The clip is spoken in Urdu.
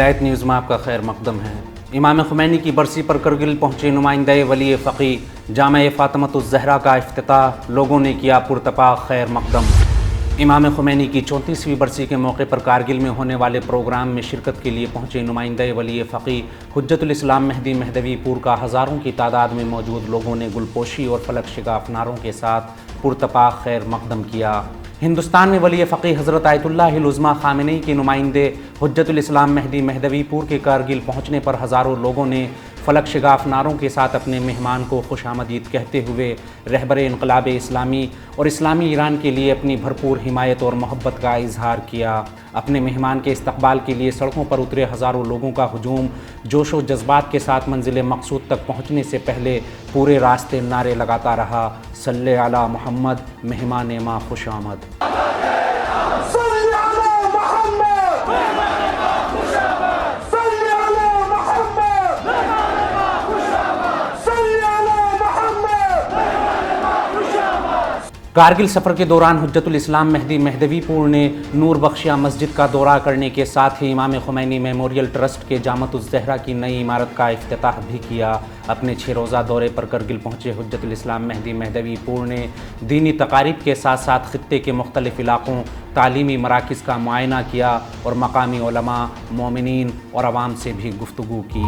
ولایت نیوز میں آپ کا خیر مقدم ہے۔ امام خمینی کی برسی پر کرگل پہنچے نمائندہ ولی فقی، جامع فاطمۃ الزہرا کا افتتاح، لوگوں نے کیا پرتپاک خیر مقدم۔ امام خمینی کی 34ویں برسی کے موقع پر کارگل میں ہونے والے پروگرام میں شرکت کے لیے پہنچے نمائندہ ولی فقی حجت الاسلام مہدی مہدوی پور کا ہزاروں کی تعداد میں موجود لوگوں نے گلپوشی اور فلک شگاف نعروں کے ساتھ پرتپاک خیر مقدم کیا۔ ہندوستان میں ولی فقی حضرت آیت اللہ العظمیٰ خامنئی کے نمائندے حجت الاسلام مہدی مہدوی پور کے کارگل پہنچنے پر ہزاروں لوگوں نے فلک شگاف نعروں کے ساتھ اپنے مہمان کو خوش آمدید کہتے ہوئے رہبر انقلاب اسلامی اور اسلامی ایران کے لیے اپنی بھرپور حمایت اور محبت کا اظہار کیا۔ اپنے مہمان کے استقبال کے لیے سڑکوں پر اترے ہزاروں لوگوں کا ہجوم جوش و جذبات کے ساتھ منزل مقصود تک پہنچنے سے پہلے پورے راستے نعرے لگاتا رہا، صلی علی محمد، مہمان ماں خوش آمد۔ کارگل سفر کے دوران حجت الاسلام مہدی مہدوی پور نے نور بخشیہ مسجد کا دورہ کرنے کے ساتھ ہی امام خمینی میموریل ٹرسٹ کے جامعۃ الزہرا کی نئی عمارت کا افتتاح بھی کیا۔ اپنے 6 روزہ دورے پر کرگل پہنچے حجت الاسلام مہدی مہدوی پور نے دینی تقاریب کے ساتھ ساتھ خطے کے مختلف علاقوں، تعلیمی مراکز کا معائنہ کیا اور مقامی علماء، مومنین اور عوام سے بھی گفتگو کی۔